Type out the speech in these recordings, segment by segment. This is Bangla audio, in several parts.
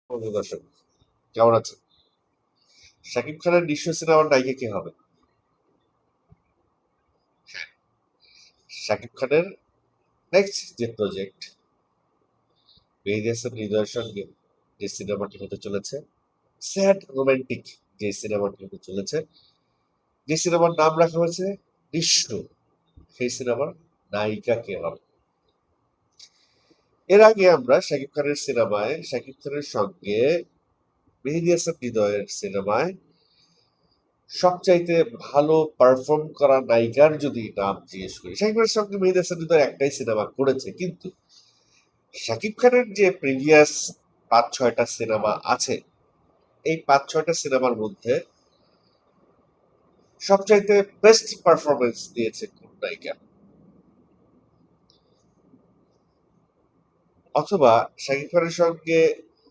বন্ধু দর্শক কেমন আছে? শাকিব খানের নিঃস্ব সিনেমার নায়িকা কে হবে? শাকিব খানের নেক্সট যে প্রজেক্ট মেহেদী হাসান হৃদয়ের সঙ্গে যে সিনেমাটি হতে চলেছে, স্যাড রোমান্টিক যে সিনেমাটি হতে চলেছে, যে সিনেমার নাম রাখা হয়েছে নিঃস্ব, সেই সিনেমার নায়িকা কে হবে? এর আগে আমরা শাকিব খানের সিনেমায় শাকিব খানের সঙ্গে মেহেদী হাসান হৃদয়ের সিনেমায় সবচাইতে ভালো পারফর্ম করা নায়িকার যদি নাম জিজ্ঞেস করি, শাকিব খানের সঙ্গে মেহেদী হাসান হৃদয় একটাই সিনেমা করেছে, কিন্তু শাকিব খানের যে প্রিভিয়াস ৫-৬টা সিনেমা আছে, এই ৫-৬টা সিনেমার মধ্যে সবচাইতে বেস্ট পারফরমেন্স দিয়েছে কোন নায়িকা? অথবা শাকিব খানের সঙ্গে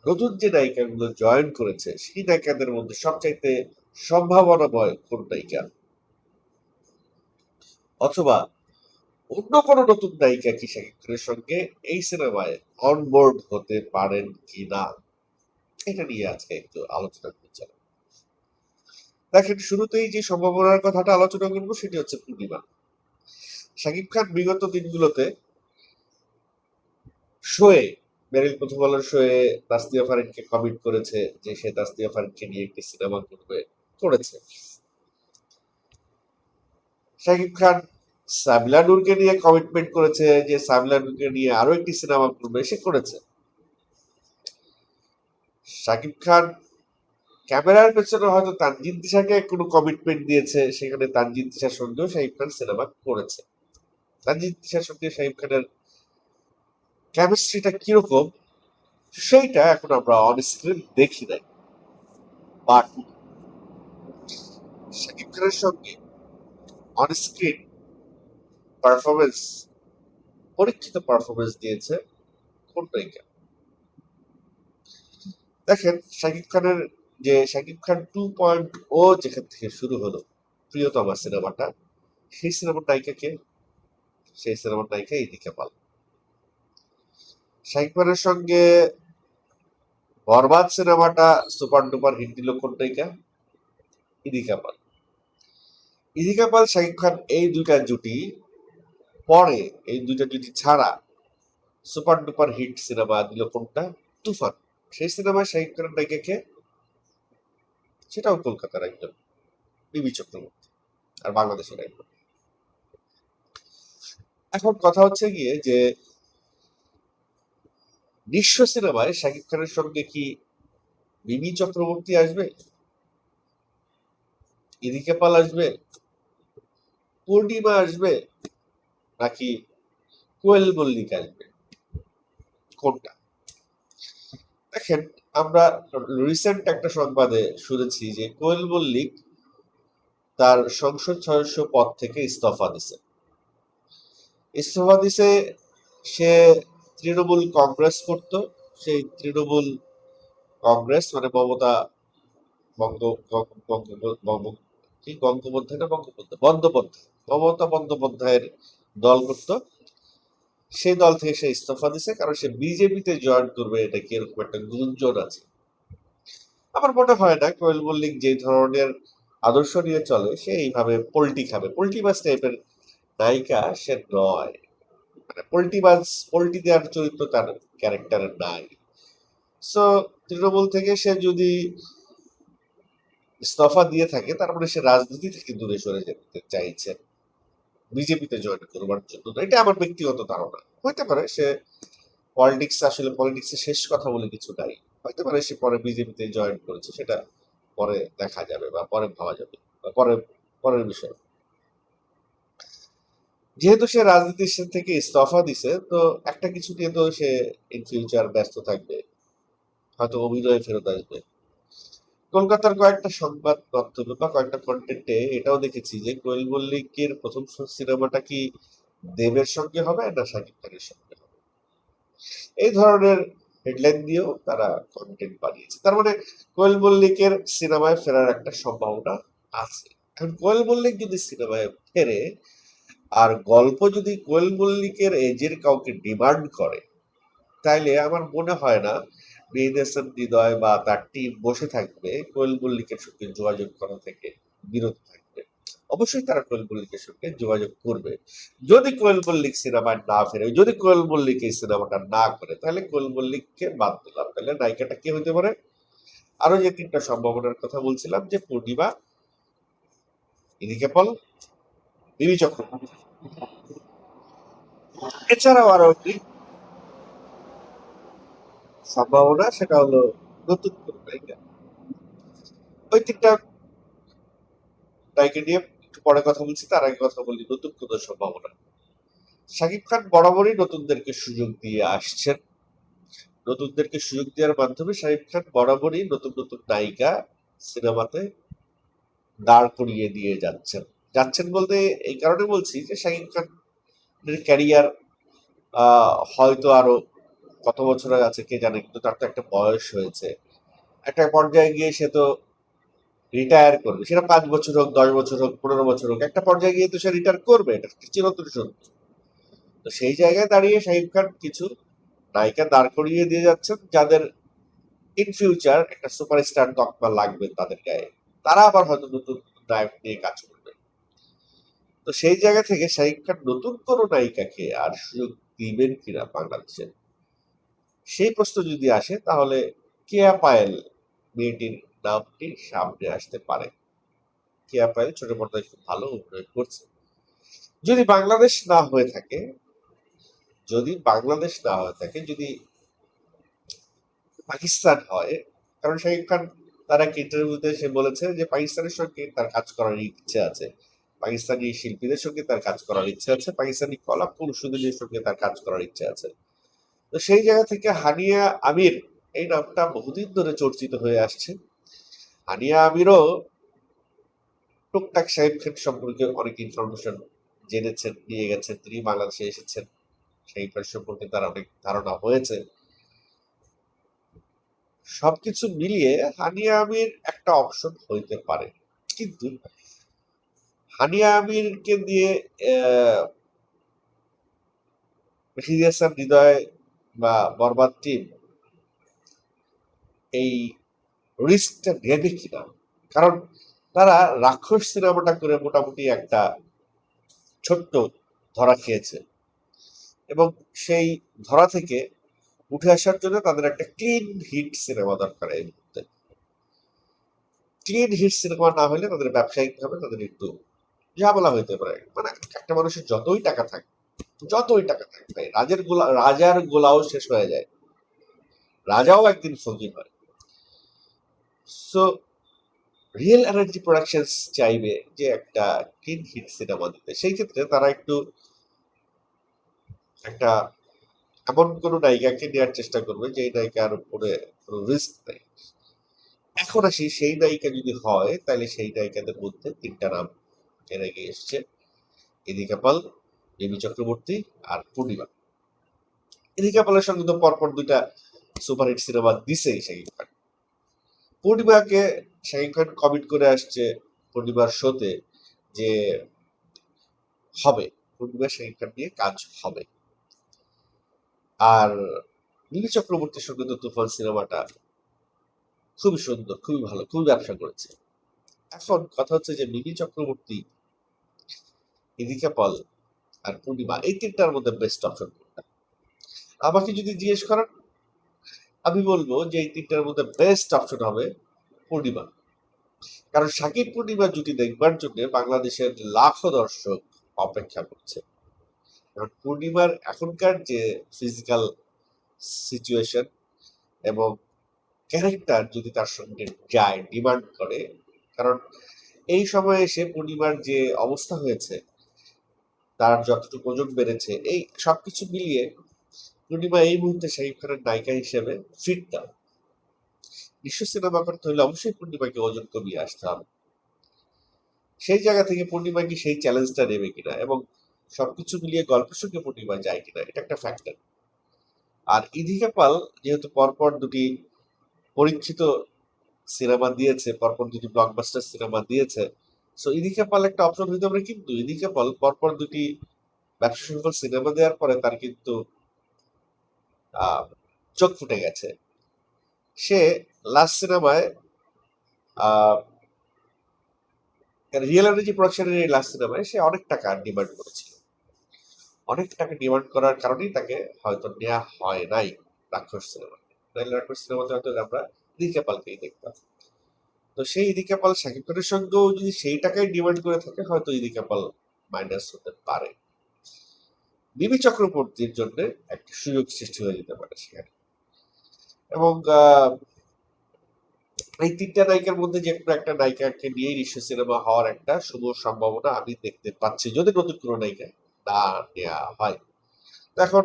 নতুন যে নায়িকাগুলো জয়েন করেছে, সেই নায়িকাদের মধ্যে সবচাইতে সম্ভাবনাময় কোন নায়িকা? অথবা অন্য কোনো নতুন নায়িকা কি শাকিব খানের সঙ্গে এই সিনেমায় অনবোর্ড হতে পারেন কিনা? এটা নিয়ে আজকে একটু আলোচনা করছিলাম। দেখেন, শুরুতেই যে সম্ভাবনার কথাটা আলোচনা করবো সেটি হচ্ছে পূর্ণিমা। শাকিব খান বিগত দিনগুলোতে শোয়ে, মেরিল প্রথম আলোর শোয়ে তাসনিয়া ফারিনকে কমিট করেছে যে সে তাসনিয়া ফারিনকে নিয়ে একটি সিনেমা করবে, করেছে। শাকিব খান সাবিলা নূরকে নিয়ে কমিটমেন্ট করেছে যে সাবিলা নূরকে নিয়ে আরো একটি সিনেমা করবে, সে করেছে। শাকিব খান ক্যামেরার পেছনে হয়তো তানজিন তিশাকে কোনো কমিটমেন্ট দিয়েছে, সেখানে তানজিন তিশার সঙ্গেও শাকিব খান সিনেমা করেছে। তানজিন তিশার সঙ্গে শাকিব খানের কেমিস্ট্রিটা কিরকম সেইটা এখন আমরা অন স্ক্রিন দেখি নাই, বাট শাকিব খানের সঙ্গে on screen performance, Parikshit performance দিয়েছে কোন নায়িকা? দেখেন, শাকিব খানের যে শাকিব খান 2.0 যেখান থেকে শুরু হলো, প্রিয়তমা সিনেমাটা, সেই সিনেমার নায়িকা কে? সেই সিনেমার নায়িকা ইদিকা পাল। শাকিব খানের সঙ্গে বরবাদ সিনেমাটা সুপার ডুপার হিট দিল কোন নায়িকা? ইদিকা পাল। ইদিকা পাল শাকিব খান এই দুইটা জুটি পরে, এই দুইটা জুটি ছাড়া সুপার ডুপার হিট সিনেমা দিল কোনটা? তুফান। সেই সিনেমায় শাকিব খানের নায়িকা কে? সেটাও কলকাতার একজন, বিবি চক্রবর্তী, আর বাংলাদেশের একজন। এখন কথা হচ্ছে গিয়ে যে নিঃস্ব সিনেমায় শাকিব খানের সঙ্গে কি বিবি চক্রবর্তী আসবে, ইদিকা পাল আসবে, পূর্ণিমা আসবে, নাকি কোয়েল মল্লিক আসবে? কোনটা? দেখেন, আমরা রিসেন্ট একটা সংবাদে শুনেছি যে কোয়েল মল্লিক তার সংসদ সদস্য পদ থেকে ইস্তফা দিছে। ইস্তফা দিছে, সে তৃণমূল কংগ্রেস করত। সেই তৃণমূল কংগ্রেস মানে মমতা বঙ্গ বঙ্গ- বঙ্গ- বঙ্গ- কি গঙ্গোপাধ্যায় না বঙ্গোপাধ্যায়, বন্দ্যোপাধ্যায়, মমতা বন্দ্যোপাধ্যায়ের দল করত। সেই দল থেকে সে ইস্তফা দিছে, কারণ সে বিজেপিতে জয়েন করবে, এটা কি এরকম একটা গুঞ্জন আছে। আমার মনে হয় না কোয়েল মল্লিক যে ধরনের আদর্শ নিয়ে চলে সে এইভাবে পোল্টি খাবে, পোল্টি মাছ টাইপের নায়িকা সে নয়। মানে পোল্টি মাছ, পোল্টি দেওয়ার চরিত্র তার ক্যারেক্টারের নাই। সো তৃণমূল থেকে সে যদি ইস্তফা দিয়ে থাকে, তার মানে সে রাজনীতি থেকে দূরে সরে যেতে চাইছে, বিজেপিতে জয়েন করবার জন্য না। এটা আমার ব্যক্তিগত ধারণা। হইতে পারে সে পলিটিক্স, আসলে পলিটিক্সে শেষ কথা বলে কিছু নাই। হইতে পারে সে পরে বিজেপিতে জয়েন করেছে, সেটা পরে দেখা যাবে বা পরে ভাবা যাবে বা পরের বিষয়। যেহেতু সে রাজনীতি থেকে ইস্তফা দিছে, তো একটা কিছু নিয়ে তো সে ইন ফিউচার ব্যস্ত থাকবে, হয়তো অভিনয়ে ফেরত আসবে। কলকাতার কয়েকটা সংবাদ মাধ্যমে বা কয়েকটা কন্টেন্টে এটাও দেখেছি যে কোয়েল মল্লিকের প্রথম সিনেমাটা কি দেবের সঙ্গে হবে না শাকিব খানের সঙ্গে হবে, এই ধরনের হেডলাইন দিয়েও তারা কন্টেন্ট বানিয়েছে। তার মানে কোয়েল মল্লিকের সিনেমায় ফেরার একটা সম্ভাবনা আছে। এখন কোয়েল মল্লিক যদি সিনেমায় ফেরে, আর গল্প যদি কোয়েল মল্লিকের এজের কাউকে ডিমান্ড করে, তাইলে আমার মনে হয় না মেহেদী হাসান হৃদয় বা তার টিম বসে থাকবে কোয়েল মল্লিকের সঙ্গে যোগাযোগ করা থেকে বিরত থাকবে? অবশ্যই তারা কোয়েল মল্লিকের সঙ্গে যোগাযোগ করবে। যদি কোয়েল মল্লিক সিনেমায় না ফেরে, যদি কোয়েল মল্লিক এই সিনেমাটা না করে, তাহলে কোয়েল মল্লিককে বাদ দিলাম, তাহলে নায়িকাটা কে হতে পারে? আরো যে তিনটা সম্ভাবনার কথা বলছিলাম, যে পূর্ণিমা, ইদিকা পল, মিমি চক্রবর্তী। এছাড়াও আরো একটি সম্ভাবনা, সেটা হলো নতুন কোন নায়িকা। ওই তিনটা নায়িকা নিয়ে একটু পরে কথা বলছি, তার আগে কথা বলি নতুন কোন সম্ভাবনা। শাকিব খান বরাবরই নতুনদেরকে সুযোগ দিয়ে আসছেন। নতুনদেরকে সুযোগ দেওয়ার মাধ্যমে শাকিব খান বরাবরই নতুন নতুন নায়িকা সিনেমাতে দাঁড় করিয়ে দিয়ে যাচ্ছেন। যাচ্ছেন বলতে এই কারণে বলছি যে শাকিব খানের ক্যারিয়ার হয়তো আরো কত বছর আছে কে জানে, কিন্তু তার তো একটা বয়স হয়েছে। একটা পর্যায়ে গিয়ে সে তো রিটায়ার করবে, সেটা 5 বছর হোক, 10 বছর হোক, 15 বছর হোক, একটা পর্যায়ে গিয়ে তো সে রিটায়ার করবে, এটা চিরন্তন সত্য। তো সেই জায়গায় দাঁড়িয়ে শাকিব খান কিছু নায়িকা দাঁড় করিয়ে দিয়ে যাচ্ছেন, যাদের ইন ফিউচার একটা সুপারস্টার তকমা লাগবে তাদের গায়ে। তারা আবার হয়তো নতুন নায়ক নিয়ে কাজ করবে। তো সেই জায়গা থেকে শাকিব খান নতুন কোনো নায়িকাকে আর সুযোগ দিবেন কিনা বাংলাদেশের, সেই প্রশ্ন যদি আসে, তাহলে কেয়া পায়েল মেয়েটির নামটি সামনে আসতে পারে। কেয়া পায়েল ছোট পর্দায় খুব ভালো অভিনয় করছে। যদি বাংলাদেশ না হয়ে থাকে, যদি বাংলাদেশ না হয়ে থাকে, যদি পাকিস্তান হয়, কারণ শাকিব খান তার এক ইন্টারভিউতে সে বলেছে যে পাকিস্তানের সঙ্গে তার কাজ করার ইচ্ছে আছে, পাকিস্তানি শিল্পীদের সঙ্গে তার কাজ করার ইচ্ছে আছে, পাকিস্তানি কলা কৌশলীদের সঙ্গে তার কাজ করার ইচ্ছে আছে। তো সেই জায়গা থেকে হানিয়া আমির এই নামটা বহুদিন ধরে চর্চিত হয়ে আসছে। হানিয়া আমিরও টুকটাক শাহিদ খান সম্পর্কে অনেক ইনফরমেশন জেনেছেন, নিয়ে গেছেন, তিনি বাংলাদেশে এসেছেন, শাহিদ খান সম্পর্কে তার অনেক ধারণা হয়েছে। সবকিছু মিলিয়ে হানিয়া আমির একটা অপশন হইতে পারে, কিন্তু হানিয়া আমিরকে দিয়ে মেহেদী হাসান হৃদয় বা বরবাদ টিম এই রিস্কটা নেবে কিনা? কারণ তারা রাক্ষস সিনেমাটা করে মোটামুটি একটা ছোট্ট ধরা খেয়েছে, এবং সেই ধরা থেকে উঠে আসার জন্য তাদের একটা ক্লিন হিট সিনেমা দরকার এই মুহূর্তে। ক্লিন হিট সিনেমা না হলে তাদের ব্যবসায়িক ভাবে তাদের একটু ঝামেলা হইতে পারে। মানে একটা মানুষের যতই টাকা থাকে ভাই, রাজার গোলাও শেষ হয়ে যায়, রাজাও একদিন ফকির হয়। সো রিয়েল এনার্জি প্রোডাকশনস চাইবে যে একটা ক্লিন হিট সিনেমা দিতে, সেই ক্ষেত্রে তারা একটু একটা এমন কোন নায়িকাকে নেওয়ার চেষ্টা করবে যে নায়িকার উপরে কোনো রিস্ক নেই। এখন আসি, সেই নায়িকা যদি হয়, তাহলে সেই নায়িকাদের মধ্যে তিনটা নাম এর আগে এসছে: ইদিকা পাল, মিমি চক্রবর্তী আর পূর্ণিমা। ইদিকা পালের সঙ্গে তো পরপর দুইটা superhit cinema দিছেই Shakib Khan. পূর্ণিমাকে Shakib Khan commit করে আসছে পূর্ণিমার শোতে যে হবে, পূর্ণিমা শাকিব খান নিয়ে কাজ হবে। আর মিমি চক্রবর্তীর সঙ্গে তো তুফান সিনেমাটা খুবই সুন্দর, খুবই ভালো, খুবই ব্যবসা করেছে। এখন কথা হচ্ছে যে মিমি চক্রবর্তী, ইদিকা পল আর পূর্ণিমা, এই তিনটার মধ্যে বেস্ট অপশন কোনটা? আমাকে যদি জিজ্ঞেস করেন, আমি বলবো যে এই তিনটার মধ্যে বেস্ট অপশন হবে পূর্ণিমা। কারণ শাকিব পূর্ণিমা জুটি দেখবার জন্য বাংলাদেশের লাখো দর্শক অপেক্ষা করছে। কারণ পূর্ণিমার এখনকার যে ফিজিক্যাল সিচুয়েশন এবং ক্যারেক্টার যদি তার সঙ্গে যায়, ডিমান্ড করে। কারণ এই সময়ে এসে পূর্ণিমার যে অবস্থা হয়েছে, তার যতটুকু ওজন বেড়েছে, এই সবকিছু মিলিয়ে পূর্ণিমা এই মুহূর্তে শাকিব খানের নায়িকা হিসেবে ফিট না। বিশ্ব সিনেমা করতে হলে অবশ্যই পূর্ণিমাকে ওজন কমিয়ে আসতে হবে। সেই জায়গা থেকে পূর্ণিমা কি সেই চ্যালেঞ্জটা নেবে কিনা, এবং সবকিছু মিলিয়ে গল্পের সঙ্গে পূর্ণিমা যায় কিনা, এটা একটা ফ্যাক্টর। আর ইদিকা পাল যেহেতু পরপর দুটি পরীক্ষিত সিনেমা দিয়েছে, পরপর দুটি ব্লকবাস্টার সিনেমা দিয়েছে, সো ইদিকা পাল একটা অপশন হইতে পারে। কিন্তু ইদিকা পাল পরপর দুটি ব্যবসা সফল সিনেমা দেওয়ার পরে তার কিন্তু চোখ ফুটে গেছে। সে লাস্ট সিনেমায় রিয়েল এনার্জি প্রোডাকশনের এই লাস্ট সিনেমায় সে অনেক টাকা ডিমান্ড করেছিল। অনেক টাকা ডিমান্ড করার কারণেই তাকে হয়তো নেওয়া হয় নাই রাক্ষস সিনেমাতে। নাহলে রাক্ষস সিনেমাতে হয়তো আমরা ইদিকা পালকেই দেখতাম। তো সেই ইদিকা পাল শাকিব খানের সঙ্গেও যদি সেই টাকায় ডিমান্ড করে থাকে, হয়তো ইদিকা পাল মাইনাস হতে পারে। মিমি চক্রবর্তীর জন্য একটা সুযোগ সৃষ্টি হয়ে যেতে পারে সেখানে। এবং এই তিনটা নায়িকার মধ্যে যে কোনো একটা নায়িকাকে নিয়ে নিশ্চয় সিনেমা হওয়ার একটা শুভ সম্ভাবনা আমি দেখতে পাচ্ছি, যদি নতুন কোনো নায়িকা না নেওয়া হয়। তো এখন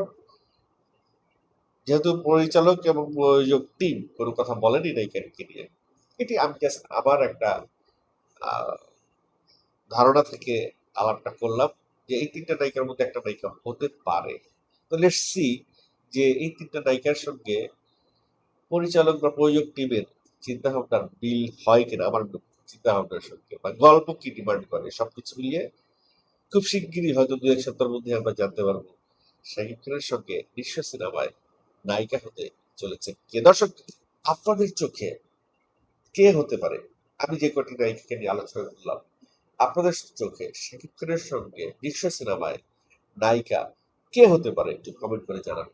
যেহেতু পরিচালক এবং প্রযোজক টিম কোনো কথা বলেনি নায়িকাকে নিয়ে, এটি আমি জাস্ট আবার একটা আহ, ধারণা থেকে আলাপটা করলাম যে এই তিনটা নায়িকার মধ্যে একটা নায়িকা হতে পারে। তো লেটস সি যে এই তিনটা নায়িকার সঙ্গে পরিচালক বা প্রযোজক টিমের চিন্তা ভাবনার মিল হয় কিনা আমার চিন্তা ভাবনার সঙ্গে, বা গল্প কি ডিমান্ড করে, সবকিছু মিলিয়ে খুব শিগগিরই হয়তো 2-1 সপ্তাহের মধ্যে আমরা জানতে পারবো শাকিব খানের সঙ্গে বিশ্ব সিনেমায় নায়িকা হতে চলেছে কে। দর্শক, আপনাদের চোখে কে হতে পারে? আমি যে কটি নায়িকাকে নিয়ে আলোচনা করলাম, আপনাদের চোখে শাকিব খানের সঙ্গে বিশ্ব সিনেমায় নায়িকা কে হতে পারে? একটু কমেন্ট করে জানান।